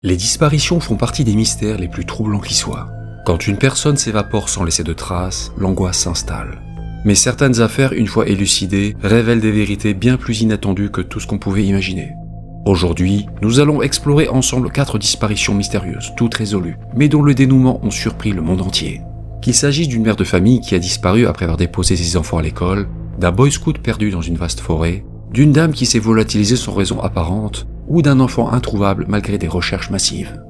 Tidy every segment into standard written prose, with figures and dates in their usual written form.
Les disparitions font partie des mystères les plus troublants qui soient. Quand une personne s'évapore sans laisser de traces, l'angoisse s'installe. Mais certaines affaires, une fois élucidées, révèlent des vérités bien plus inattendues que tout ce qu'on pouvait imaginer. Aujourd'hui, nous allons explorer ensemble 4 disparitions mystérieuses, toutes résolues, mais dont le dénouement ont surpris le monde entier. Qu'il s'agisse d'une mère de famille qui a disparu après avoir déposé ses enfants à l'école, d'un boy scout perdu dans une vaste forêt, d'une dame qui s'est volatilisée sans raison apparente, ou d'un enfant introuvable malgré des recherches massives.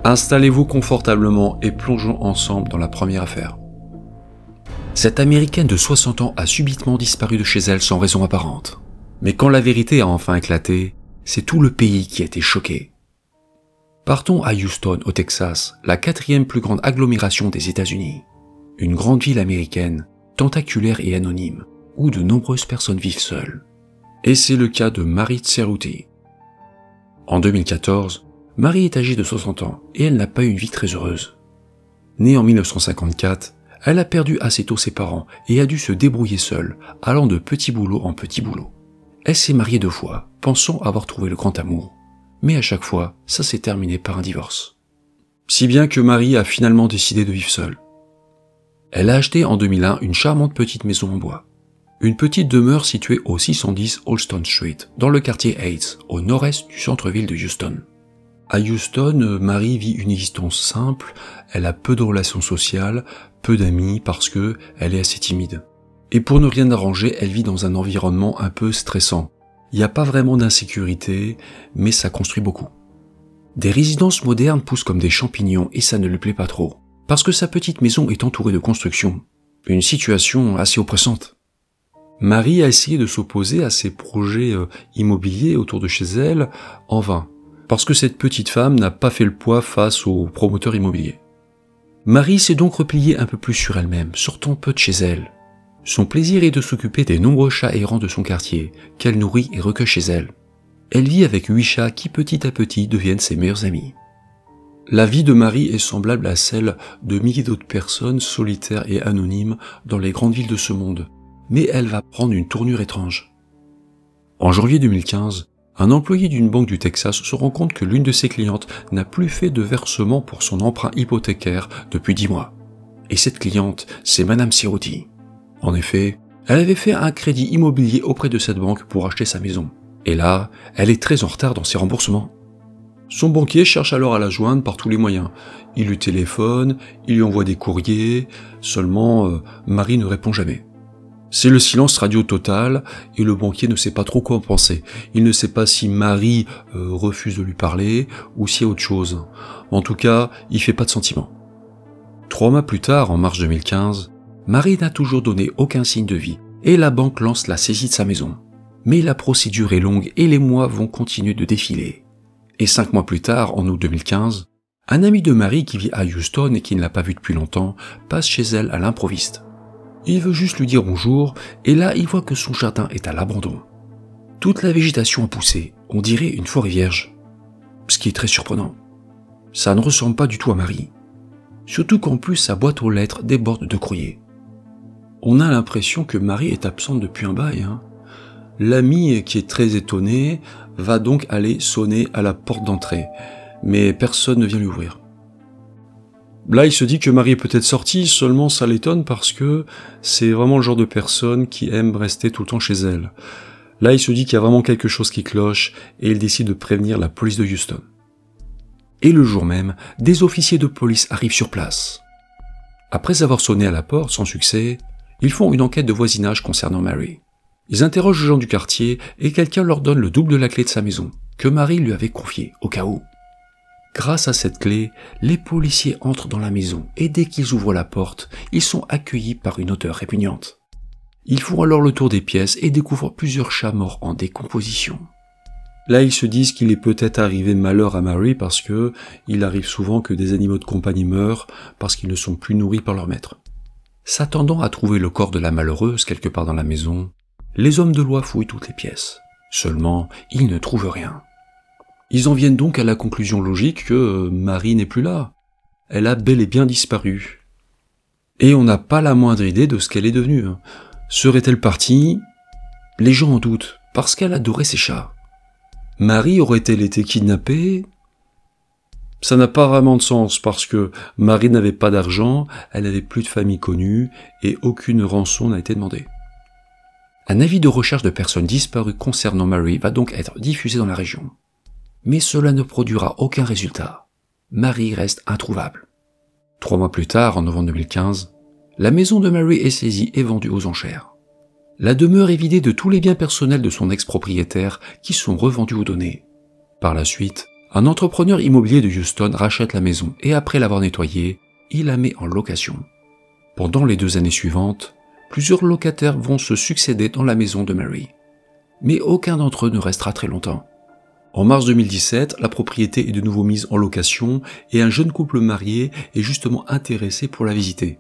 Installez-vous confortablement et plongeons ensemble dans la première affaire. Cette Américaine de 60 ans a subitement disparu de chez elle sans raison apparente. Mais quand la vérité a enfin éclaté, c'est tout le pays qui a été choqué. Partons à Houston, au Texas, la 4e plus grande agglomération des États-Unis. Une grande ville américaine, tentaculaire et anonyme, où de nombreuses personnes vivent seules. Et c'est le cas de Mary Cerruti. En 2014, Mary est âgée de 60 ans et elle n'a pas eu une vie très heureuse. Née en 1954, elle a perdu assez tôt ses parents et a dû se débrouiller seule, allant de petit boulot en petit boulot. Elle s'est mariée 2 fois, pensant avoir trouvé le grand amour. Mais à chaque fois, ça s'est terminé par un divorce. Si bien que Mary a finalement décidé de vivre seule. Elle a acheté en 2001 une charmante petite maison en bois. Une petite demeure située au 610 Holston Street, dans le quartier Heights, au nord-est du centre-ville de Houston. À Houston, Mary vit une existence simple, elle a peu de relations sociales, peu d'amis parce que elle est assez timide. Et pour ne rien arranger, elle vit dans un environnement un peu stressant. Il n'y a pas vraiment d'insécurité, mais ça construit beaucoup. Des résidences modernes poussent comme des champignons et ça ne lui plaît pas trop, parce que sa petite maison est entourée de constructions. Une situation assez oppressante. Mary a essayé de s'opposer à ces projets immobiliers autour de chez elle, en vain, parce que cette petite femme n'a pas fait le poids face aux promoteurs immobiliers. Mary s'est donc repliée un peu plus sur elle-même, sortant peu de chez elle. Son plaisir est de s'occuper des nombreux chats errants de son quartier, qu'elle nourrit et recueille chez elle. Elle vit avec 8 chats qui petit à petit deviennent ses meilleurs amis. La vie de Mary est semblable à celle de milliers d'autres personnes solitaires et anonymes dans les grandes villes de ce monde. Mais elle va prendre une tournure étrange. En janvier 2015, un employé d'une banque du Texas se rend compte que l'une de ses clientes n'a plus fait de versement pour son emprunt hypothécaire depuis 10 mois. Et cette cliente, c'est Madame Cerruti. En effet, elle avait fait un crédit immobilier auprès de cette banque pour acheter sa maison. Et là, elle est très en retard dans ses remboursements. Son banquier cherche alors à la joindre par tous les moyens. Il lui téléphone, il lui envoie des courriers, seulement Mary ne répond jamais. C'est le silence radio total et le banquier ne sait pas trop quoi en penser. Il ne sait pas si Mary refuse de lui parler ou s'il y a autre chose. En tout cas, il fait pas de sentiment. 3 mois plus tard, en mars 2015, Mary n'a toujours donné aucun signe de vie et la banque lance la saisie de sa maison. Mais la procédure est longue et les mois vont continuer de défiler. Et 5 mois plus tard, en août 2015, un ami de Mary qui vit à Houston et qui ne l'a pas vue depuis longtemps passe chez elle à l'improviste. Il veut juste lui dire bonjour, et là il voit que son jardin est à l'abandon. Toute la végétation a poussé, on dirait une forêt vierge. Ce qui est très surprenant. Ça ne ressemble pas du tout à Mary. Surtout qu'en plus sa boîte aux lettres déborde de courriers. On a l'impression que Mary est absente depuis un bail. L'ami, qui est très étonné, va donc aller sonner à la porte d'entrée, mais personne ne vient lui ouvrir. Là, il se dit que Mary est peut-être sortie, seulement ça l'étonne parce que c'est vraiment le genre de personne qui aime rester tout le temps chez elle. Là, il se dit qu'il y a vraiment quelque chose qui cloche et il décide de prévenir la police de Houston. Et le jour même, des officiers de police arrivent sur place. Après avoir sonné à la porte sans succès, ils font une enquête de voisinage concernant Mary. Ils interrogent les gens du quartier et quelqu'un leur donne le double de la clé de sa maison, que Mary lui avait confiée au cas où. Grâce à cette clé, les policiers entrent dans la maison et dès qu'ils ouvrent la porte, ils sont accueillis par une odeur répugnante. Ils font alors le tour des pièces et découvrent plusieurs chats morts en décomposition. Là, ils se disent qu'il est peut-être arrivé malheur à Mary parce que il arrive souvent que des animaux de compagnie meurent parce qu'ils ne sont plus nourris par leur maître. S'attendant à trouver le corps de la malheureuse quelque part dans la maison, les hommes de loi fouillent toutes les pièces. Seulement, ils ne trouvent rien. Ils en viennent donc à la conclusion logique que Mary n'est plus là. Elle a bel et bien disparu. Et on n'a pas la moindre idée de ce qu'elle est devenue. Serait-elle partie? Les gens en doutent, parce qu'elle adorait ses chats. Mary aurait-elle été kidnappée? Ça n'a pas vraiment de sens parce que Mary n'avait pas d'argent, elle n'avait plus de famille connue et aucune rançon n'a été demandée. Un avis de recherche de personnes disparues concernant Mary va donc être diffusé dans la région. Mais cela ne produira aucun résultat. Mary reste introuvable. 3 mois plus tard, en novembre 2015, la maison de Mary est saisie et vendue aux enchères. La demeure est vidée de tous les biens personnels de son ex-propriétaire qui sont revendus aux données. Par la suite, un entrepreneur immobilier de Houston rachète la maison et après l'avoir nettoyée, il la met en location. Pendant les 2 années suivantes, plusieurs locataires vont se succéder dans la maison de Mary. Mais aucun d'entre eux ne restera très longtemps. En mars 2017, la propriété est de nouveau mise en location et un jeune couple marié est justement intéressé pour la visiter.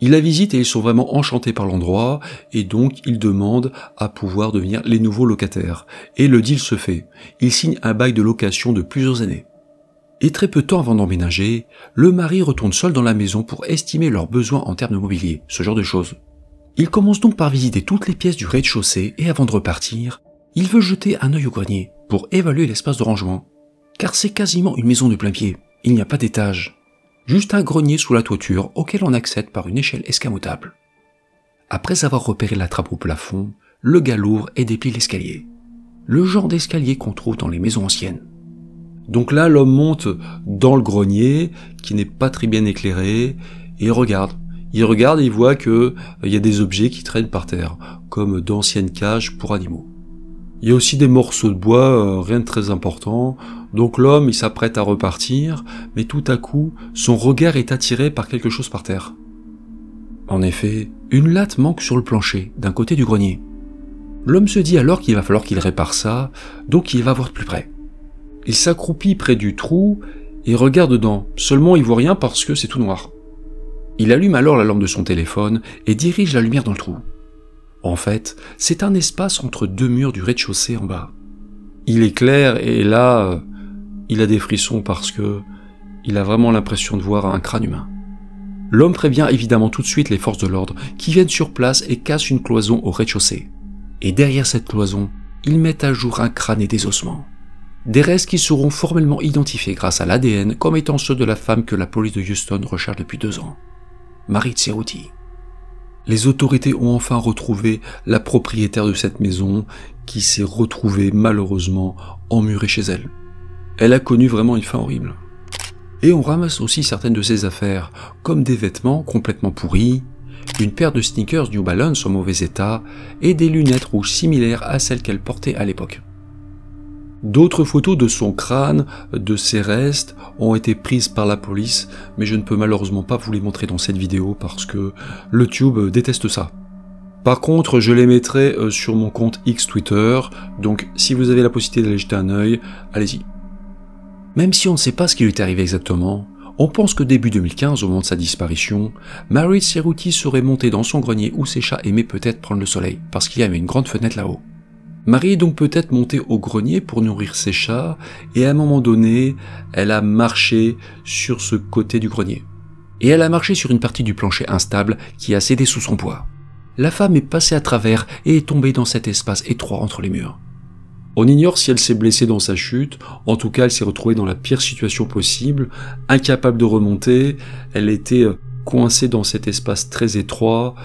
Ils la visitent et ils sont vraiment enchantés par l'endroit et donc ils demandent à pouvoir devenir les nouveaux locataires. Et le deal se fait. Ils signent un bail de location de plusieurs années. Et très peu de temps avant d'emménager, le mari retourne seul dans la maison pour estimer leurs besoins en termes de mobilier, ce genre de choses. Il commence donc par visiter toutes les pièces du rez-de-chaussée et avant de repartir, il veut jeter un œil au grenier pour évaluer l'espace de rangement. Car c'est quasiment une maison de plein pied, il n'y a pas d'étage. Juste un grenier sous la toiture auquel on accède par une échelle escamotable. Après avoir repéré la trappe au plafond, le gars l'ouvre et déplie l'escalier. Le genre d'escalier qu'on trouve dans les maisons anciennes. Donc là, l'homme monte dans le grenier, qui n'est pas très bien éclairé, et il regarde. Il regarde et il voit qu'il y a des objets qui traînent par terre, comme d'anciennes cages pour animaux. Il y a aussi des morceaux de bois, rien de très important. Donc l'homme, il s'apprête à repartir, mais tout à coup, son regard est attiré par quelque chose par terre. En effet, une latte manque sur le plancher, d'un côté du grenier. L'homme se dit alors qu'il va falloir qu'il répare ça, donc il va voir de plus près. Il s'accroupit près du trou et regarde dedans, seulement il voit rien parce que c'est tout noir. Il allume alors la lampe de son téléphone et dirige la lumière dans le trou. En fait, c'est un espace entre 2 murs du rez-de-chaussée en bas. Il est clair et là, il a des frissons parce que il a vraiment l'impression de voir un crâne humain. L'homme prévient évidemment tout de suite les forces de l'ordre qui viennent sur place et cassent une cloison au rez-de-chaussée. Et derrière cette cloison, ils mettent à jour un crâne et des ossements. Des restes qui seront formellement identifiés grâce à l'ADN comme étant ceux de la femme que la police de Houston recherche depuis 2 ans. Mary Cerruti. Les autorités ont enfin retrouvé la propriétaire de cette maison qui s'est retrouvée malheureusement emmurée chez elle. Elle a connu vraiment une fin horrible. Et on ramasse aussi certaines de ses affaires, comme des vêtements complètement pourris, une paire de sneakers New Balance en mauvais état et des lunettes rouges similaires à celles qu'elle portait à l'époque. D'autres photos de son crâne, de ses restes, ont été prises par la police, mais je ne peux malheureusement pas vous les montrer dans cette vidéo parce que le Tube déteste ça. Par contre, je les mettrai sur mon compte X Twitter, donc si vous avez la possibilité d'aller jeter un œil, allez-y. Même si on ne sait pas ce qui lui est arrivé exactement, on pense que début 2015, au moment de sa disparition, Mary Cerruti serait montée dans son grenier où ses chats aimaient peut-être prendre le soleil, parce qu'il y avait une grande fenêtre là-haut. Mary est donc peut-être montée au grenier pour nourrir ses chats, et à un moment donné, elle a marché sur ce côté du grenier. Et elle a marché sur une partie du plancher instable qui a cédé sous son poids. La femme est passée à travers et est tombée dans cet espace étroit entre les murs. On ignore si elle s'est blessée dans sa chute, en tout cas elle s'est retrouvée dans la pire situation possible, incapable de remonter, elle était coincée dans cet espace très étroit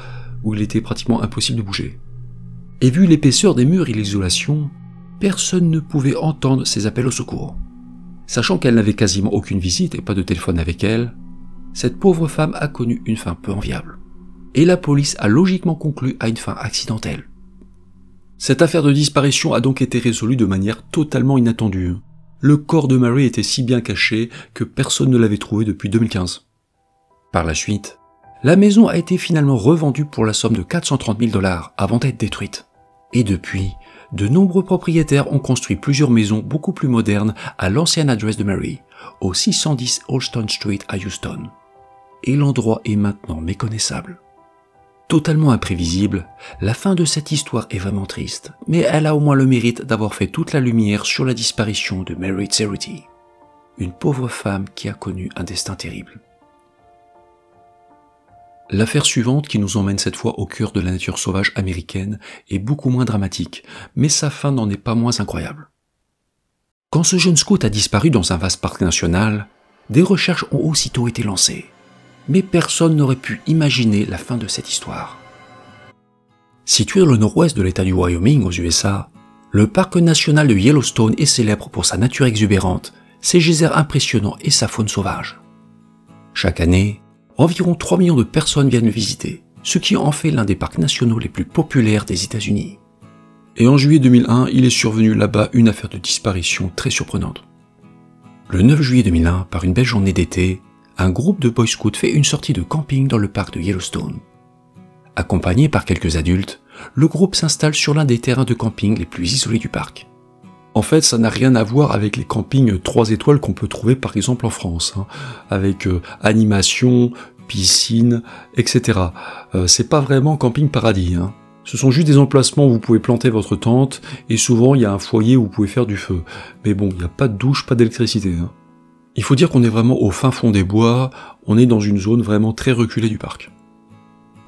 où il était pratiquement impossible de bouger. Et vu l'épaisseur des murs et l'isolation, personne ne pouvait entendre ses appels au secours. Sachant qu'elle n'avait quasiment aucune visite et pas de téléphone avec elle, cette pauvre femme a connu une fin peu enviable. Et la police a logiquement conclu à une fin accidentelle. Cette affaire de disparition a donc été résolue de manière totalement inattendue. Le corps de Mary était si bien caché que personne ne l'avait trouvé depuis 2015. Par la suite, la maison a été finalement revendue pour la somme de 430 000 $ avant d'être détruite. Et depuis, de nombreux propriétaires ont construit plusieurs maisons beaucoup plus modernes à l'ancienne adresse de Mary, au 610 Holston Street à Houston. Et l'endroit est maintenant méconnaissable. Totalement imprévisible, la fin de cette histoire est vraiment triste, mais elle a au moins le mérite d'avoir fait toute la lumière sur la disparition de Mary Cerruti, une pauvre femme qui a connu un destin terrible. L'affaire suivante, qui nous emmène cette fois au cœur de la nature sauvage américaine, est beaucoup moins dramatique, mais sa fin n'en est pas moins incroyable. Quand ce jeune scout a disparu dans un vaste parc national, Des recherches ont aussitôt été lancées. Mais personne n'aurait pu imaginer la fin de cette histoire. Situé dans le nord-ouest de l'État du Wyoming aux USA, le parc national de Yellowstone est célèbre pour sa nature exubérante, ses geysers impressionnants et sa faune sauvage. Chaque année, environ 3 millions de personnes viennent le visiter, ce qui en fait l'un des parcs nationaux les plus populaires des États-Unis. Et en juillet 2001, il est survenu là-bas une affaire de disparition très surprenante. Le 9 juillet 2001, par une belle journée d'été, un groupe de Boy Scouts fait une sortie de camping dans le parc de Yellowstone. Accompagné par quelques adultes, le groupe s'installe sur l'un des terrains de camping les plus isolés du parc. En fait, ça n'a rien à voir avec les campings 3 étoiles qu'on peut trouver par exemple en France, avec animation, piscine, etc. C'est pas vraiment camping paradis. Ce sont juste des emplacements où vous pouvez planter votre tente, et souvent il y a un foyer où vous pouvez faire du feu. Mais bon, il n'y a pas de douche, pas d'électricité. Il faut dire qu'on est vraiment au fin fond des bois, on est dans une zone vraiment très reculée du parc.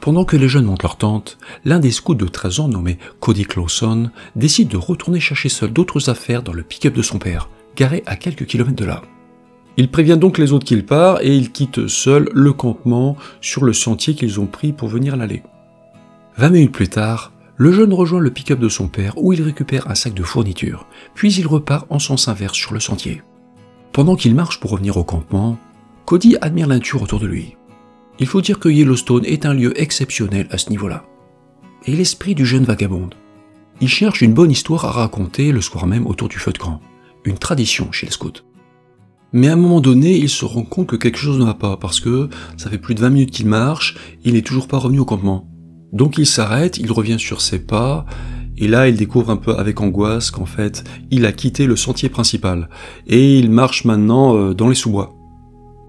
Pendant que les jeunes montent leur tente, l'un des scouts de 13 ans nommé Cody Clawson décide de retourner chercher seul d'autres affaires dans le pick-up de son père, garé à quelques kilomètres de là. Il prévient donc les autres qu'il part et il quitte seul le campement sur le sentier qu'ils ont pris pour venir à l'aller. 20 minutes plus tard, le jeune rejoint le pick-up de son père où il récupère un sac de fournitures, puis il repart en sens inverse sur le sentier. Pendant qu'il marche pour revenir au campement, Cody admire la nature autour de lui. Il faut dire que Yellowstone est un lieu exceptionnel à ce niveau-là. Et l'esprit du jeune vagabonde. Il cherche une bonne histoire à raconter le soir même autour du feu de camp, une tradition chez les scouts. Mais à un moment donné, il se rend compte que quelque chose ne va pas, parce que ça fait plus de 20 minutes qu'il marche, il n'est toujours pas revenu au campement. Donc il s'arrête, il revient sur ses pas, et là il découvre un peu avec angoisse qu'en fait, il a quitté le sentier principal, et il marche maintenant dans les sous-bois.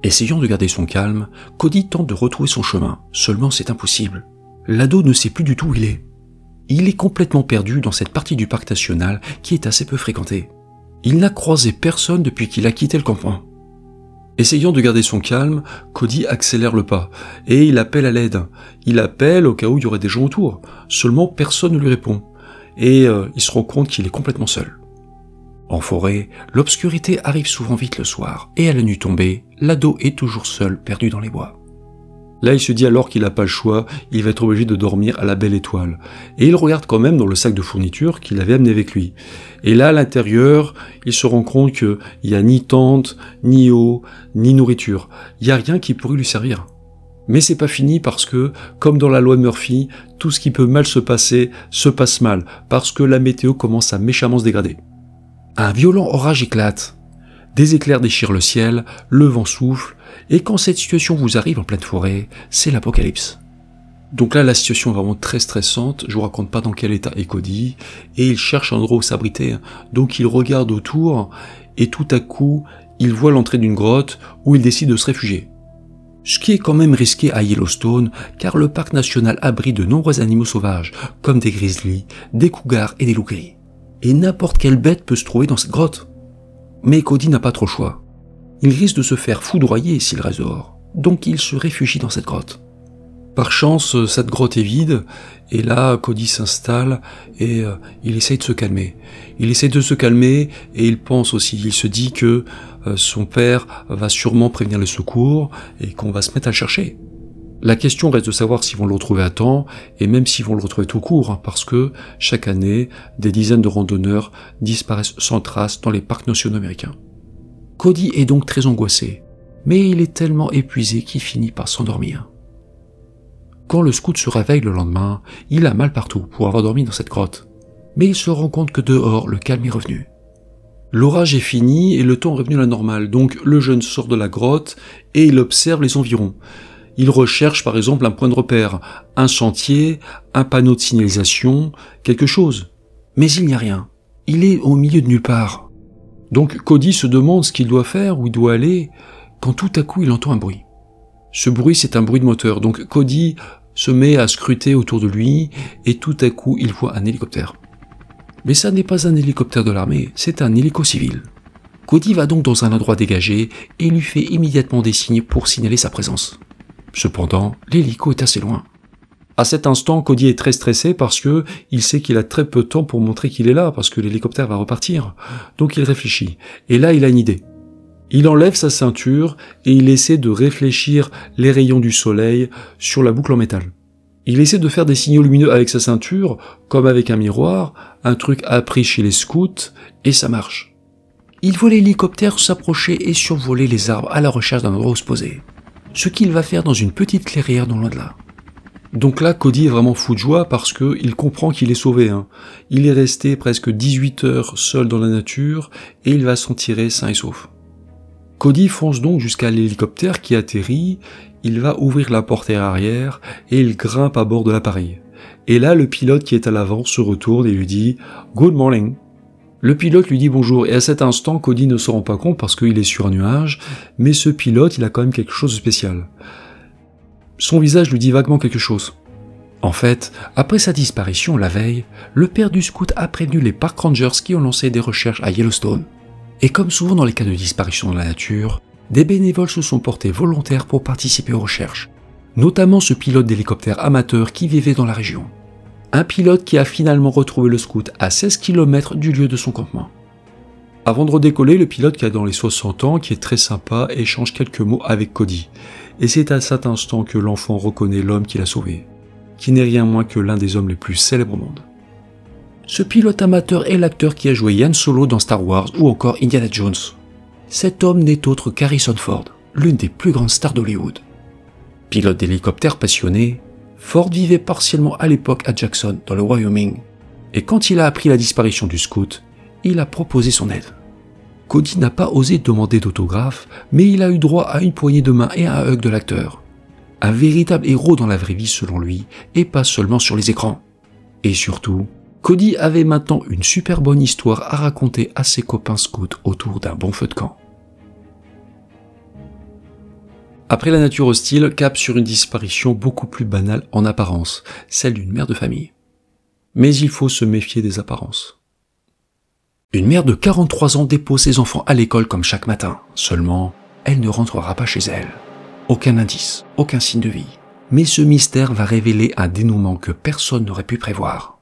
Essayant de garder son calme, Cody tente de retrouver son chemin, seulement c'est impossible. L'ado ne sait plus du tout où il est. Il est complètement perdu dans cette partie du parc national qui est assez peu fréquentée. Il n'a croisé personne depuis qu'il a quitté le campement. Essayant de garder son calme, Cody accélère le pas, et il appelle à l'aide. Il appelle au cas où il y aurait des gens autour, seulement personne ne lui répond, et il se rend compte qu'il est complètement seul. En forêt, l'obscurité arrive souvent vite le soir, et à la nuit tombée, l'ado est toujours seul, perdu dans les bois. Là, il se dit alors qu'il n'a pas le choix, il va être obligé de dormir à la belle étoile. Et il regarde quand même dans le sac de fourniture qu'il avait amené avec lui. Et là, à l'intérieur, il se rend compte qu'il n'y a ni tente, ni eau, ni nourriture. Il n'y a rien qui pourrait lui servir. Mais c'est pas fini parce que, comme dans la loi de Murphy, tout ce qui peut mal se passer se passe mal, parce que la météo commence à méchamment se dégrader. Un violent orage éclate. Des éclairs déchirent le ciel, le vent souffle, et quand cette situation vous arrive en pleine forêt, c'est l'apocalypse. Donc là, la situation est vraiment très stressante, je vous raconte pas dans quel état est Cody, et il cherche un endroit où s'abriter, donc il regarde autour, et tout à coup, il voit l'entrée d'une grotte où il décide de se réfugier. Ce qui est quand même risqué à Yellowstone, car le parc national abrite de nombreux animaux sauvages, comme des grizzlies, des cougars et des loups gris. Et n'importe quelle bête peut se trouver dans cette grotte. Mais Cody n'a pas trop le choix. Il risque de se faire foudroyer s'il reste dehors, donc il se réfugie dans cette grotte. Par chance, cette grotte est vide, et là, Cody s'installe, et il essaye de se calmer. Il essaye de se calmer, et il pense aussi, il se dit que son père va sûrement prévenir les secours, et qu'on va se mettre à le chercher. La question reste de savoir s'ils vont le retrouver à temps, et même s'ils vont le retrouver tout court, parce que, chaque année, des dizaines de randonneurs disparaissent sans trace dans les parcs nationaux américains. Cody est donc très angoissé, mais il est tellement épuisé qu'il finit par s'endormir. Quand le scout se réveille le lendemain, il a mal partout pour avoir dormi dans cette grotte, mais il se rend compte que dehors, le calme est revenu. L'orage est fini et le temps est revenu à la normale, donc le jeune sort de la grotte et il observe les environs. Il recherche par exemple un point de repère, un sentier, un panneau de signalisation, quelque chose. Mais il n'y a rien. Il est au milieu de nulle part. Donc Cody se demande ce qu'il doit faire, où il doit aller, quand tout à coup il entend un bruit. Ce bruit c'est un bruit de moteur, donc Cody se met à scruter autour de lui, et tout à coup il voit un hélicoptère. Mais ça n'est pas un hélicoptère de l'armée, c'est un hélico civil. Cody va donc dans un endroit dégagé, et lui fait immédiatement des signes pour signaler sa présence. Cependant, l'hélico est assez loin. À cet instant, Cody est très stressé parce que il sait qu'il a très peu de temps pour montrer qu'il est là, parce que l'hélicoptère va repartir. Donc il réfléchit. Et là, il a une idée. Il enlève sa ceinture et il essaie de réfléchir les rayons du soleil sur la boucle en métal. Il essaie de faire des signaux lumineux avec sa ceinture, comme avec un miroir, un truc appris chez les scouts, et ça marche. Il voit l'hélicoptère s'approcher et survoler les arbres à la recherche d'un endroit où se poser. Ce qu'il va faire dans une petite clairière non loin de là. Donc là, Cody est vraiment fou de joie parce qu'il comprend qu'il est sauvé. Il est resté presque 18 heures seul dans la nature et il va s'en tirer sain et sauf. Cody fonce donc jusqu'à l'hélicoptère qui atterrit, il va ouvrir la portière arrière et il grimpe à bord de l'appareil. Et là, le pilote qui est à l'avant se retourne et lui dit « Good morning ». Le pilote lui dit bonjour et à cet instant, Cody ne se rend pas compte parce qu'il est sur un nuage, mais ce pilote, il a quand même quelque chose de spécial. Son visage lui dit vaguement quelque chose. En fait, après sa disparition la veille, le père du scout a prévenu les park rangers qui ont lancé des recherches à Yellowstone. Et comme souvent dans les cas de disparition dans la nature, des bénévoles se sont portés volontaires pour participer aux recherches, notamment ce pilote d'hélicoptère amateur qui vivait dans la région. Un pilote qui a finalement retrouvé le scout à 16 km du lieu de son campement. Avant de redécoller, le pilote qui a dans les 60 ans, qui est très sympa, échange quelques mots avec Cody. Et c'est à cet instant que l'enfant reconnaît l'homme qui l'a sauvé, qui n'est rien moins que l'un des hommes les plus célèbres au monde. Ce pilote amateur est l'acteur qui a joué Han Solo dans Star Wars ou encore Indiana Jones. Cet homme n'est autre qu'Harrison Ford, l'une des plus grandes stars d'Hollywood. Pilote d'hélicoptère passionné, Ford vivait partiellement à l'époque à Jackson, dans le Wyoming, et quand il a appris la disparition du scout, il a proposé son aide. Cody n'a pas osé demander d'autographe, mais il a eu droit à une poignée de main et à un hug de l'acteur. Un véritable héros dans la vraie vie selon lui, et pas seulement sur les écrans. Et surtout, Cody avait maintenant une super bonne histoire à raconter à ses copains scouts autour d'un bon feu de camp. Après la nature hostile, cap sur une disparition beaucoup plus banale en apparence, celle d'une mère de famille. Mais il faut se méfier des apparences. Une mère de 43 ans dépose ses enfants à l'école comme chaque matin. Seulement, elle ne rentrera pas chez elle. Aucun indice, aucun signe de vie. Mais ce mystère va révéler un dénouement que personne n'aurait pu prévoir.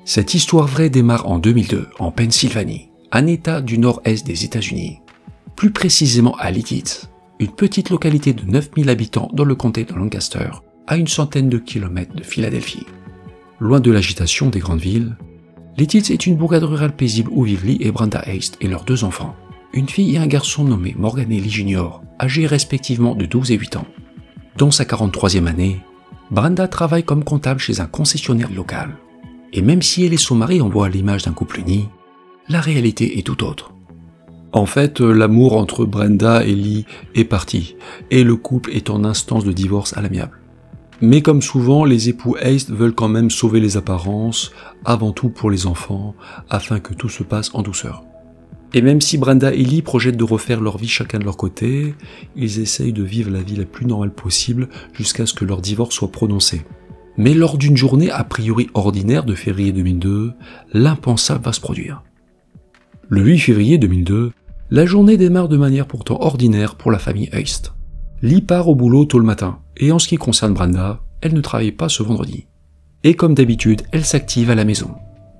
Cette histoire vraie démarre en 2002, en Pennsylvanie, un état du nord-est des États-Unis. Plus précisément à Lititz, une petite localité de 9000 habitants dans le comté de Lancaster, à une centaine de kilomètres de Philadelphie. Loin de l'agitation des grandes villes, Lititz est une bourgade rurale paisible où vivent Lee et Brenda Heist et leurs 2 enfants, une fille et un garçon nommés Morgan et Lee Jr., âgés respectivement de 12 et 8 ans. Dans sa 43e année, Brenda travaille comme comptable chez un concessionnaire local. Et même si elle et son mari envoient l'image d'un couple uni, la réalité est tout autre. En fait, l'amour entre Brenda et Lee est parti, et le couple est en instance de divorce à l'amiable. Mais comme souvent, les époux Heist veulent quand même sauver les apparences, avant tout pour les enfants, afin que tout se passe en douceur. Et même si Brenda et Lee projettent de refaire leur vie chacun de leur côté, ils essayent de vivre la vie la plus normale possible jusqu'à ce que leur divorce soit prononcé. Mais lors d'une journée a priori ordinaire de février 2002, l'impensable va se produire. Le 8 février 2002, la journée démarre de manière pourtant ordinaire pour la famille Heist. Lee part au boulot tôt le matin, et en ce qui concerne Brenda, elle ne travaille pas ce vendredi. Et comme d'habitude, elle s'active à la maison.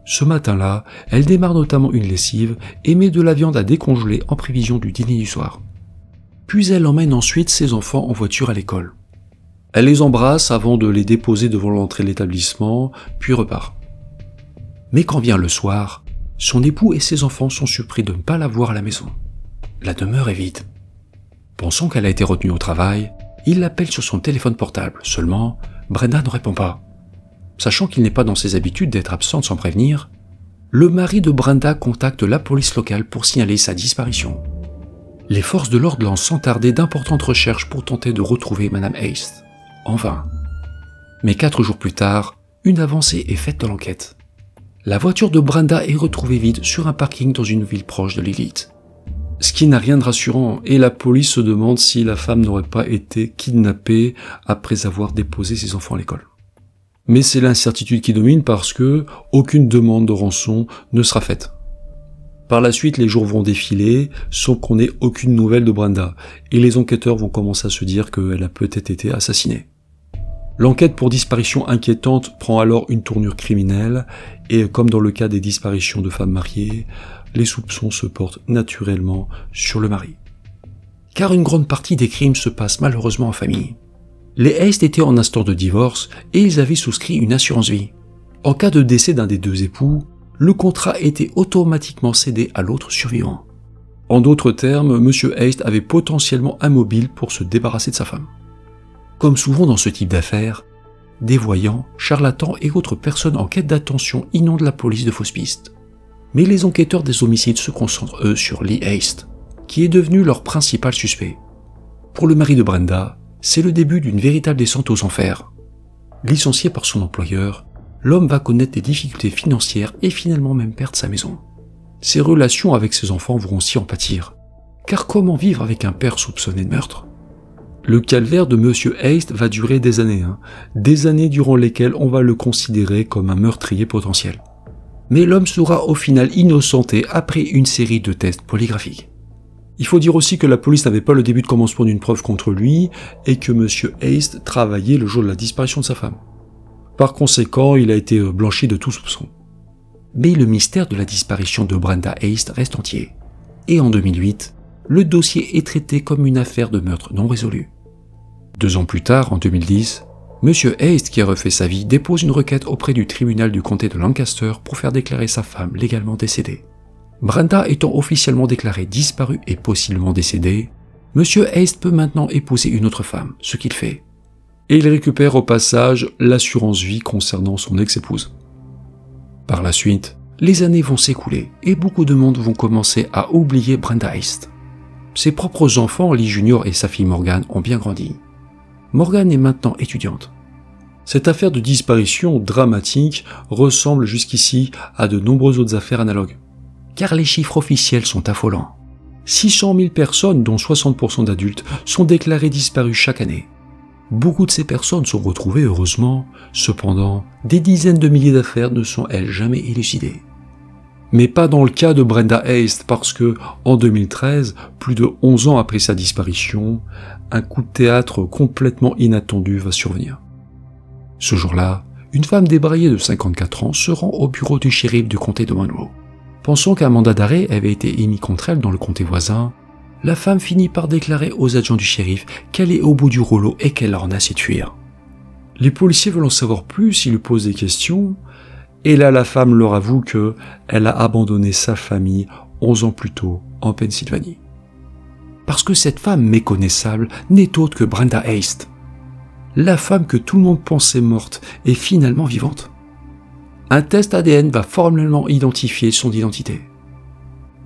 Ce matin-là, elle démarre notamment une lessive et met de la viande à décongeler en prévision du dîner du soir. Puis elle emmène ensuite ses enfants en voiture à l'école. Elle les embrasse avant de les déposer devant l'entrée de l'établissement, puis repart. Mais quand vient le soir, son époux et ses enfants sont surpris de ne pas la voir à la maison. La demeure est vide. Pensant qu'elle a été retenue au travail, il l'appelle sur son téléphone portable. Seulement, Brenda ne répond pas. Sachant qu'il n'est pas dans ses habitudes d'être absente sans prévenir, le mari de Brenda contacte la police locale pour signaler sa disparition. Les forces de l'ordre lancent sans tarder d'importantes recherches pour tenter de retrouver Madame Heist. En vain. Mais 4 jours plus tard, une avancée est faite dans l'enquête. La voiture de Brenda est retrouvée vide sur un parking dans une ville proche de Lititz. Ce qui n'a rien de rassurant, et la police se demande si la femme n'aurait pas été kidnappée après avoir déposé ses enfants à l'école. Mais c'est l'incertitude qui domine parce que aucune demande de rançon ne sera faite. Par la suite, les jours vont défiler sans qu'on ait aucune nouvelle de Brenda, et les enquêteurs vont commencer à se dire qu'elle a peut-être été assassinée. L'enquête pour disparition inquiétante prend alors une tournure criminelle, et comme dans le cas des disparitions de femmes mariées, les soupçons se portent naturellement sur le mari. Car une grande partie des crimes se passent malheureusement en famille. Les Heist étaient en instant de divorce et ils avaient souscrit une assurance vie. En cas de décès d'un des deux époux, le contrat était automatiquement cédé à l'autre survivant. En d'autres termes, M. Heist avait potentiellement un mobile pour se débarrasser de sa femme. Comme souvent dans ce type d'affaires, des voyants, charlatans et autres personnes en quête d'attention inondent la police de fausses pistes. Mais les enquêteurs des homicides se concentrent eux sur Lee Heist, qui est devenu leur principal suspect. Pour le mari de Brenda, c'est le début d'une véritable descente aux enfers. Licencié par son employeur, l'homme va connaître des difficultés financières et finalement même perdre sa maison. Ses relations avec ses enfants vont aussi en pâtir. Car comment vivre avec un père soupçonné de meurtre? Le calvaire de M. Heist va durer des années durant lesquelles on va le considérer comme un meurtrier potentiel. Mais l'homme sera au final innocenté après une série de tests polygraphiques. Il faut dire aussi que la police n'avait pas le début de commencement d'une preuve contre lui et que M. Heist travaillait le jour de la disparition de sa femme. Par conséquent, il a été blanchi de tout soupçon. Mais le mystère de la disparition de Brenda Heist reste entier. Et en 2008, le dossier est traité comme une affaire de meurtre non résolue. 2 ans plus tard, en 2010, M. Heist, qui a refait sa vie, dépose une requête auprès du tribunal du comté de Lancaster pour faire déclarer sa femme légalement décédée. Brenda étant officiellement déclarée disparue et possiblement décédée, M. Heist peut maintenant épouser une autre femme, ce qu'il fait. Et il récupère au passage l'assurance vie concernant son ex-épouse. Par la suite, les années vont s'écouler et beaucoup de monde vont commencer à oublier Brenda Heist. Ses propres enfants, Lee Jr. et sa fille Morgan, ont bien grandi. Morgan est maintenant étudiante. Cette affaire de disparition dramatique ressemble jusqu'ici à de nombreuses autres affaires analogues. Car les chiffres officiels sont affolants. 600 000 personnes, dont 60% d'adultes, sont déclarées disparues chaque année. Beaucoup de ces personnes sont retrouvées heureusement, cependant, des dizaines de milliers d'affaires ne sont elles jamais élucidées. Mais pas dans le cas de Brenda Heist parce que, en 2013, plus de 11 ans après sa disparition, un coup de théâtre complètement inattendu va survenir. Ce jour-là, une femme débraillée de 54 ans se rend au bureau du shérif du comté de Monroe. Pensant qu'un mandat d'arrêt avait été émis contre elle dans le comté voisin, la femme finit par déclarer aux agents du shérif qu'elle est au bout du rouleau et qu'elle en a assez de fuir. Les policiers veulent en savoir plus, ils lui posent des questions, et là la femme leur avoue qu'elle a abandonné sa famille 11 ans plus tôt en Pennsylvanie. Parce que cette femme méconnaissable n'est autre que Brenda Heist. La femme que tout le monde pensait morte est finalement vivante. Un test ADN va formellement identifier son identité.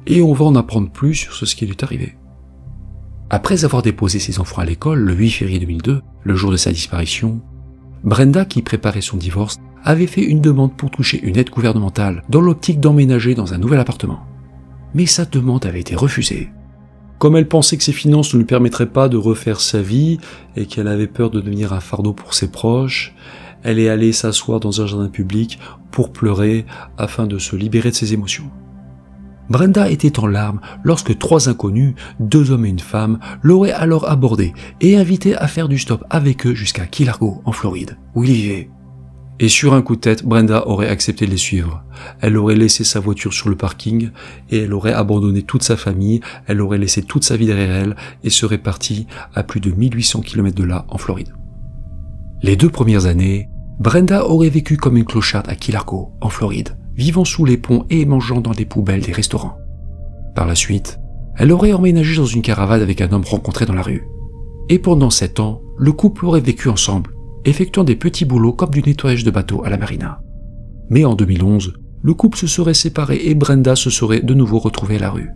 Et on va en apprendre plus sur ce qui lui est arrivé. Après avoir déposé ses enfants à l'école le 8 février 2002, le jour de sa disparition, Brenda, qui préparait son divorce, avait fait une demande pour toucher une aide gouvernementale dans l'optique d'emménager dans un nouvel appartement. Mais sa demande avait été refusée. Comme elle pensait que ses finances ne lui permettraient pas de refaire sa vie et qu'elle avait peur de devenir un fardeau pour ses proches, elle est allée s'asseoir dans un jardin public pour pleurer afin de se libérer de ses émotions. Brenda était en larmes lorsque 3 inconnus, 2 hommes et une femme, l'auraient alors abordé et invité à faire du stop avec eux jusqu'à Key Largo, en Floride, où il vivait. Et sur un coup de tête, Brenda aurait accepté de les suivre. Elle aurait laissé sa voiture sur le parking et elle aurait abandonné toute sa famille, elle aurait laissé toute sa vie derrière elle et serait partie à plus de 1800 km de là, en Floride. Les 2 premières années, Brenda aurait vécu comme une clocharde à Key Largo, en Floride, vivant sous les ponts et mangeant dans les poubelles des restaurants. Par la suite, elle aurait emménagé dans une caravane avec un homme rencontré dans la rue. Et pendant 7 ans, le couple aurait vécu ensemble, effectuant des petits boulots comme du nettoyage de bateaux à la marina. Mais en 2011, le couple se serait séparé et Brenda se serait de nouveau retrouvée à la rue.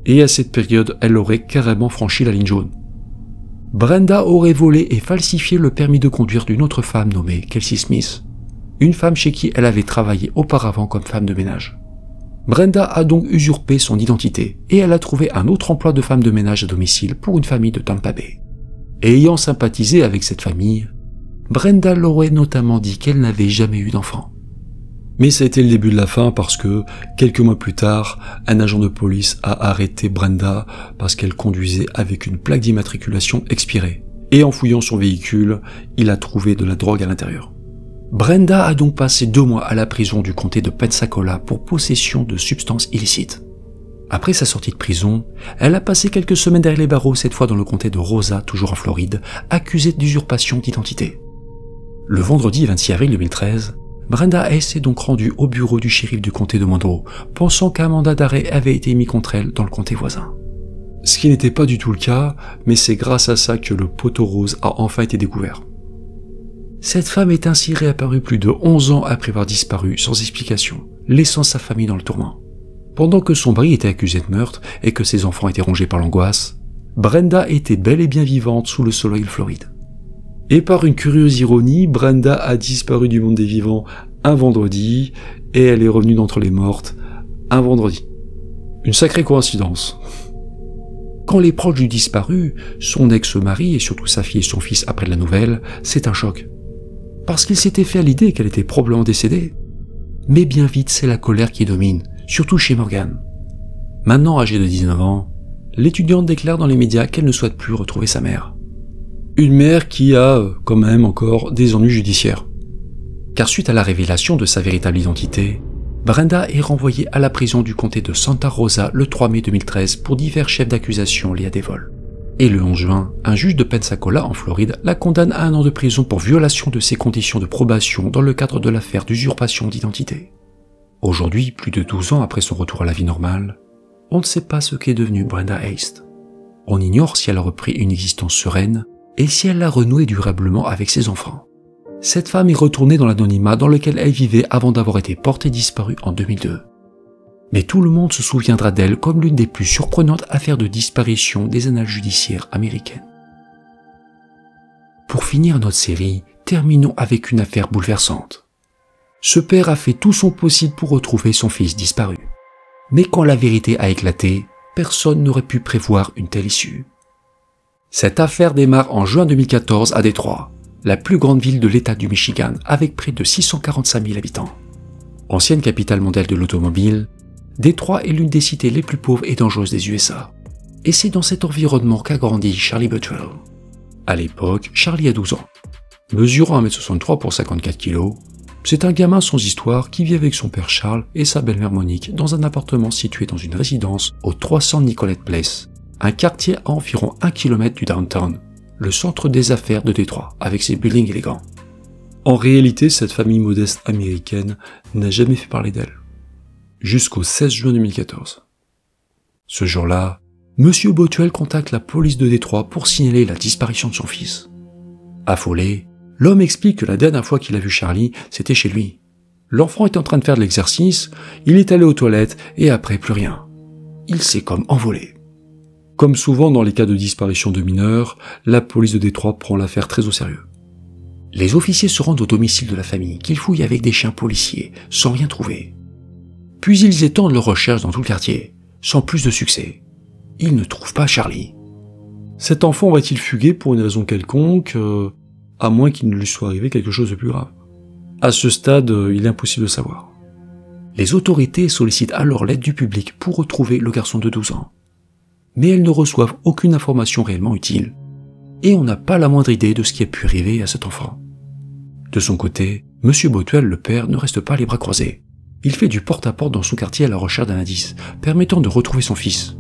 Et à cette période, elle aurait carrément franchi la ligne jaune. Brenda aurait volé et falsifié le permis de conduire d'une autre femme nommée Kelsey Smith, une femme chez qui elle avait travaillé auparavant comme femme de ménage. Brenda a donc usurpé son identité et elle a trouvé un autre emploi de femme de ménage à domicile pour une famille de Tampa Bay. Et ayant sympathisé avec cette famille, Brenda leur aurait notamment dit qu'elle n'avait jamais eu d'enfant. Mais ça a été le début de la fin parce que, quelques mois plus tard, un agent de police a arrêté Brenda parce qu'elle conduisait avec une plaque d'immatriculation expirée. Et en fouillant son véhicule, il a trouvé de la drogue à l'intérieur. Brenda a donc passé 2 mois à la prison du comté de Pensacola pour possession de substances illicites. Après sa sortie de prison, elle a passé quelques semaines derrière les barreaux, cette fois dans le comté de Rosa, toujours en Floride, accusée d'usurpation d'identité. Le vendredi 26 avril 2013, Brenda Hayes s'est donc rendue au bureau du shérif du comté de Monroe, pensant qu'un mandat d'arrêt avait été mis contre elle dans le comté voisin. Ce qui n'était pas du tout le cas, mais c'est grâce à ça que le poteau rose a enfin été découvert. Cette femme est ainsi réapparue plus de 11 ans après avoir disparu sans explication, laissant sa famille dans le tourment. Pendant que son mari était accusé de meurtre et que ses enfants étaient rongés par l'angoisse, Brenda était bel et bien vivante sous le soleil floride. Et par une curieuse ironie, Brenda a disparu du monde des vivants un vendredi et elle est revenue d'entre les mortes un vendredi. Une sacrée coïncidence. Quand les proches du disparu, son ex-mari et surtout sa fille et son fils apprennent la nouvelle, c'est un choc. Parce qu'ils s'étaient fait à l'idée qu'elle était probablement décédée. Mais bien vite, c'est la colère qui domine, surtout chez Morgan. Maintenant âgée de 19 ans, l'étudiante déclare dans les médias qu'elle ne souhaite plus retrouver sa mère. Une mère qui a, quand même encore, des ennuis judiciaires. Car suite à la révélation de sa véritable identité, Brenda est renvoyée à la prison du comté de Santa Rosa le 3 mai 2013 pour divers chefs d'accusation liés à des vols. Et le 11 juin, un juge de Pensacola en Floride la condamne à 1 an de prison pour violation de ses conditions de probation dans le cadre de l'affaire d'usurpation d'identité. Aujourd'hui, plus de 12 ans après son retour à la vie normale, on ne sait pas ce qu'est devenue Brenda Hayes. On ignore si elle a repris une existence sereine et si elle a renoué durablement avec ses enfants. Cette femme est retournée dans l'anonymat dans lequel elle vivait avant d'avoir été portée disparue en 2002. Mais tout le monde se souviendra d'elle comme l'une des plus surprenantes affaires de disparition des annales judiciaires américaines. Pour finir notre série, terminons avec une affaire bouleversante. Ce père a fait tout son possible pour retrouver son fils disparu. Mais quand la vérité a éclaté, personne n'aurait pu prévoir une telle issue. Cette affaire démarre en juin 2014 à Détroit, la plus grande ville de l'État du Michigan avec près de 645 000 habitants. Ancienne capitale mondiale de l'automobile, Détroit est l'une des cités les plus pauvres et dangereuses des USA. Et c'est dans cet environnement qu'a grandi Charlie Botwell. À l'époque, Charlie a 12 ans. Mesurant 1m63 pour 54 kg, c'est un gamin sans histoire qui vit avec son père Charles et sa belle-mère Monique dans un appartement situé dans une résidence au 300 Nicollet Place, un quartier à environ 1 km du downtown, le centre des affaires de Détroit, avec ses buildings élégants. En réalité, cette famille modeste américaine n'a jamais fait parler d'elle. Jusqu'au 16 juin 2014. Ce jour-là, Monsieur Botwell contacte la police de Détroit pour signaler la disparition de son fils. Affolé, l'homme explique que la dernière fois qu'il a vu Charlie, c'était chez lui. L'enfant était en train de faire de l'exercice, il est allé aux toilettes et après plus rien. Il s'est comme envolé. Comme souvent dans les cas de disparition de mineurs, la police de Détroit prend l'affaire très au sérieux. Les officiers se rendent au domicile de la famille, qu'ils fouillent avec des chiens policiers, sans rien trouver. Puis ils étendent leurs recherches dans tout le quartier, sans plus de succès. Ils ne trouvent pas Charlie. Cet enfant va-t-il fuguer pour une raison quelconque, à moins qu'il ne lui soit arrivé quelque chose de plus grave? À ce stade, il est impossible de savoir. Les autorités sollicitent alors l'aide du public pour retrouver le garçon de 12 ans. Mais elles ne reçoivent aucune information réellement utile. Et on n'a pas la moindre idée de ce qui a pu arriver à cet enfant. De son côté, Monsieur Botwell, le père, ne reste pas les bras croisés. Il fait du porte-à-porte dans son quartier à la recherche d'un indice, permettant de retrouver son fils.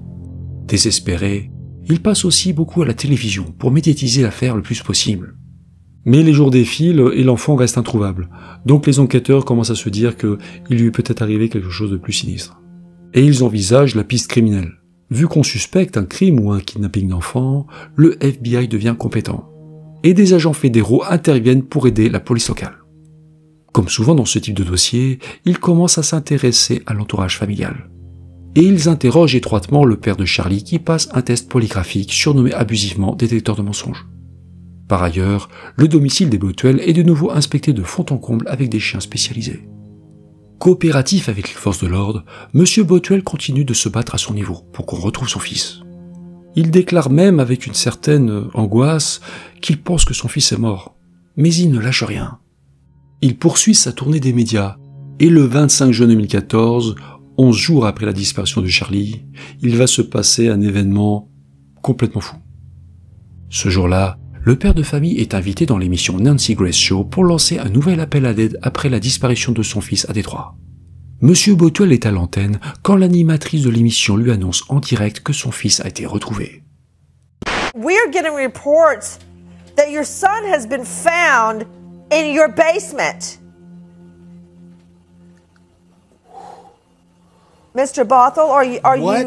Désespéré, il passe aussi beaucoup à la télévision pour médiatiser l'affaire le plus possible. Mais les jours défilent et l'enfant reste introuvable, donc les enquêteurs commencent à se dire qu'il lui est peut-être arrivé quelque chose de plus sinistre. Et ils envisagent la piste criminelle. Vu qu'on suspecte un crime ou un kidnapping d'enfants, le FBI devient compétent. Et des agents fédéraux interviennent pour aider la police locale. Comme souvent dans ce type de dossier, ils commencent à s'intéresser à l'entourage familial. Et ils interrogent étroitement le père de Charlie qui passe un test polygraphique surnommé abusivement détecteur de mensonges. Par ailleurs, le domicile des Botwell est de nouveau inspecté de fond en comble avec des chiens spécialisés. Coopératif avec les forces de l'ordre, Monsieur Botwell continue de se battre à son niveau pour qu'on retrouve son fils. Il déclare même avec une certaine angoisse qu'il pense que son fils est mort, mais il ne lâche rien. Il poursuit sa tournée des médias, et le 25 juin 2014, 11 jours après la disparition de Charlie, il va se passer un événement complètement fou. Ce jour-là, le père de famille est invité dans l'émission Nancy Grace Show pour lancer un nouvel appel à l'aide après la disparition de son fils à Détroit. Monsieur Bothwell est à l'antenne quand l'animatrice de l'émission lui annonce en direct que son fils a été retrouvé. We're getting reports that your son has been found in your basement. Mr. Bothell, are you...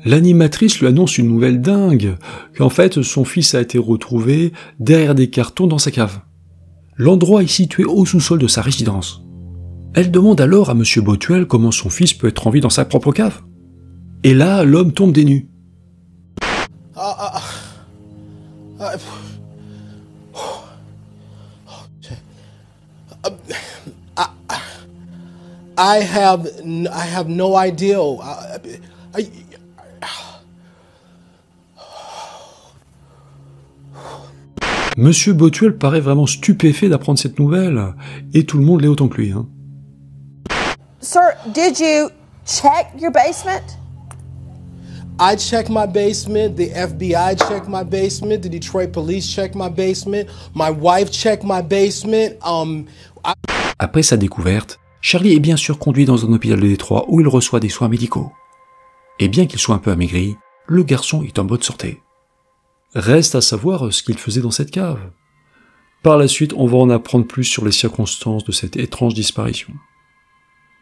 L'animatrice lui annonce une nouvelle dingue, qu'en fait son fils a été retrouvé derrière des cartons dans sa cave. L'endroit est situé au sous-sol de sa résidence. Elle demande alors à Monsieur Bothwell comment son fils peut être en vie dans sa propre cave. Et là, l'homme tombe des nues. I have no idea. Monsieur Bothwell paraît vraiment stupéfait d'apprendre cette nouvelle, et tout le monde l'est autant que lui. Sir, did you check your basement? I checked my basement, the FBI checked my basement, the Detroit police checked my basement, my wife checked my basement. Après sa découverte, Charlie est bien sûr conduit dans un hôpital de Détroit où il reçoit des soins médicaux. Et bien qu'il soit un peu amaigri, le garçon est en bonne santé. Reste à savoir ce qu'il faisait dans cette cave. Par la suite, on va en apprendre plus sur les circonstances de cette étrange disparition.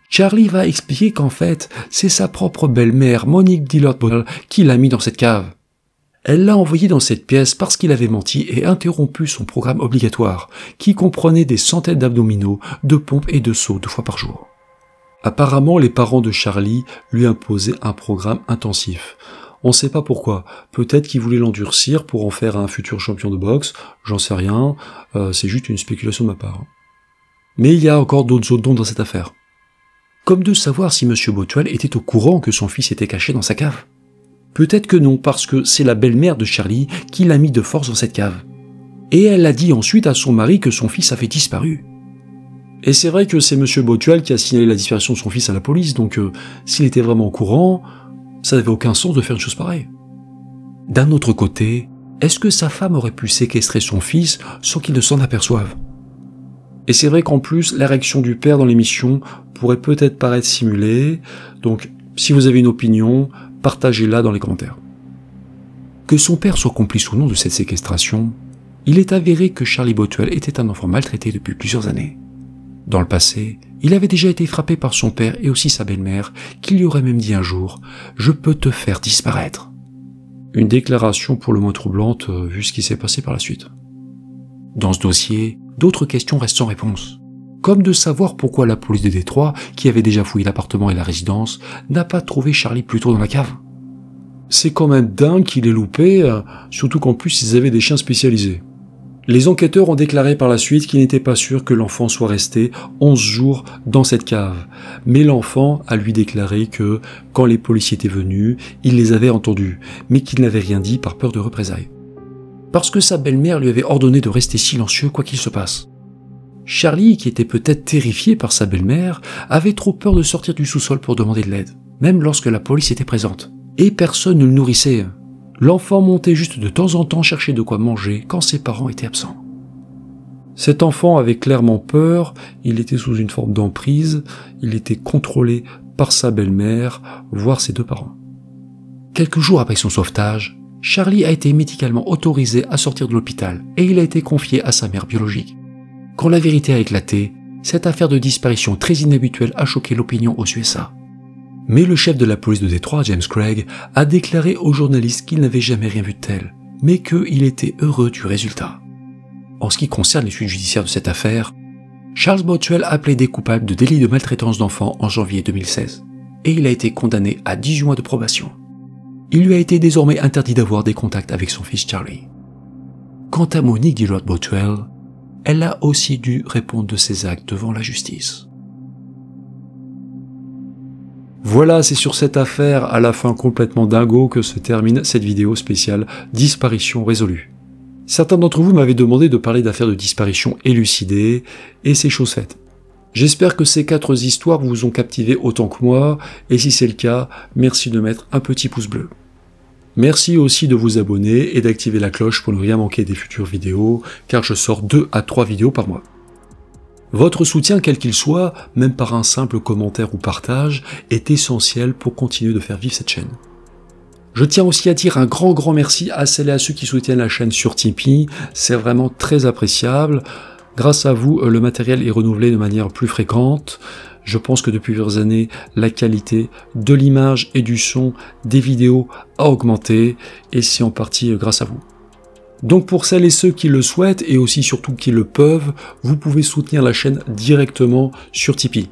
Charlie va expliquer qu'en fait, c'est sa propre belle-mère, Monique Dillard Bothwell, qui l'a mis dans cette cave. Elle l'a envoyé dans cette pièce parce qu'il avait menti et interrompu son programme obligatoire, qui comprenait des centaines d'abdominaux, de pompes et de sauts 2 fois par jour. Apparemment, les parents de Charlie lui imposaient un programme intensif. On ne sait pas pourquoi. Peut-être qu'ils voulaient l'endurcir pour en faire un futur champion de boxe, j'en sais rien, c'est juste une spéculation de ma part. Mais il y a encore d'autres zones d'ombre dans cette affaire. Comme de savoir si Monsieur Bothwell était au courant que son fils était caché dans sa cave. Peut-être que non, parce que c'est la belle-mère de Charlie qui l'a mis de force dans cette cave. Et elle a dit ensuite à son mari que son fils avait disparu. Et c'est vrai que c'est Monsieur Bothwell qui a signalé la disparition de son fils à la police, donc s'il était vraiment au courant, ça n'avait aucun sens de faire une chose pareille. D'un autre côté, est-ce que sa femme aurait pu séquestrer son fils sans qu'il ne s'en aperçoive? Et c'est vrai qu'en plus, la réaction du père dans l'émission pourrait peut-être paraître simulée, donc si vous avez une opinion, partagez-la dans les commentaires. Que son père soit complice ou non de cette séquestration, il est avéré que Charlie Bothwell était un enfant maltraité depuis plusieurs années. Dans le passé, il avait déjà été frappé par son père et aussi sa belle-mère, qui lui aurait même dit un jour « Je peux te faire disparaître ». Une déclaration pour le moins troublante vu ce qui s'est passé par la suite. Dans ce dossier, d'autres questions restent sans réponse. Comme de savoir pourquoi la police de Détroit, qui avait déjà fouillé l'appartement et la résidence, n'a pas trouvé Charlie plus tôt dans la cave. C'est quand même dingue qu'il ait loupé, surtout qu'en plus ils avaient des chiens spécialisés. Les enquêteurs ont déclaré par la suite qu'ils n'étaient pas sûrs que l'enfant soit resté 11 jours dans cette cave. Mais l'enfant a lui déclaré que, quand les policiers étaient venus, il les avait entendus, mais qu'il n'avait rien dit par peur de représailles. Parce que sa belle-mère lui avait ordonné de rester silencieux quoi qu'il se passe. Charlie, qui était peut-être terrifié par sa belle-mère, avait trop peur de sortir du sous-sol pour demander de l'aide, même lorsque la police était présente. Et personne ne le nourrissait. L'enfant montait juste de temps en temps chercher de quoi manger quand ses parents étaient absents. Cet enfant avait clairement peur, il était sous une forme d'emprise, il était contrôlé par sa belle-mère, voire ses 2 parents. Quelques jours après son sauvetage, Charlie a été médicalement autorisé à sortir de l'hôpital et il a été confié à sa mère biologique. Quand la vérité a éclaté, cette affaire de disparition très inhabituelle a choqué l'opinion aux USA. Mais le chef de la police de Détroit, James Craig, a déclaré aux journalistes qu'il n'avait jamais rien vu de tel, mais qu'il était heureux du résultat. En ce qui concerne les suites judiciaires de cette affaire, Charles Bothwell a plaidé coupable de délit de maltraitance d'enfants en janvier 2016, et il a été condamné à 18 mois de probation. Il lui a été désormais interdit d'avoir des contacts avec son fils Charlie. Quant à Monique Dillard Bothwell, elle a aussi dû répondre de ses actes devant la justice. Voilà, c'est sur cette affaire à la fin complètement dingo que se termine cette vidéo spéciale Disparition résolue. Certains d'entre vous m'avaient demandé de parler d'affaires de disparition élucidées, et c'est chose faite. J'espère que ces 4 histoires vous ont captivé autant que moi, et si c'est le cas, merci de mettre un petit pouce bleu. Merci aussi de vous abonner et d'activer la cloche pour ne rien manquer des futures vidéos, car je sors 2 à 3 vidéos par mois. Votre soutien, quel qu'il soit, même par un simple commentaire ou partage, est essentiel pour continuer de faire vivre cette chaîne. Je tiens aussi à dire un grand merci à celles et à ceux qui soutiennent la chaîne sur Tipeee, c'est vraiment très appréciable. Grâce à vous, le matériel est renouvelé de manière plus fréquente. Je pense que depuis plusieurs années, la qualité de l'image et du son des vidéos a augmenté, et c'est en partie grâce à vous. Donc pour celles et ceux qui le souhaitent, et aussi surtout qui le peuvent, vous pouvez soutenir la chaîne directement sur Tipeee.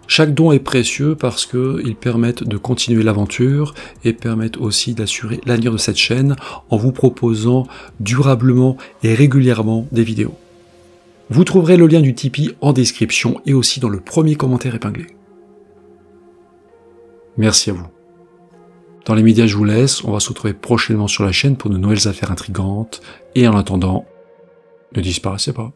Chaque don est précieux parce qu'ils permettent de continuer l'aventure et permettent aussi d'assurer l'avenir de cette chaîne en vous proposant durablement et régulièrement des vidéos. Vous trouverez le lien du Tipeee en description et aussi dans le premier commentaire épinglé. Merci à vous. Dans les médias, je vous laisse, on va se retrouver prochainement sur la chaîne pour de nouvelles affaires intrigantes, et en attendant, ne disparaissez pas.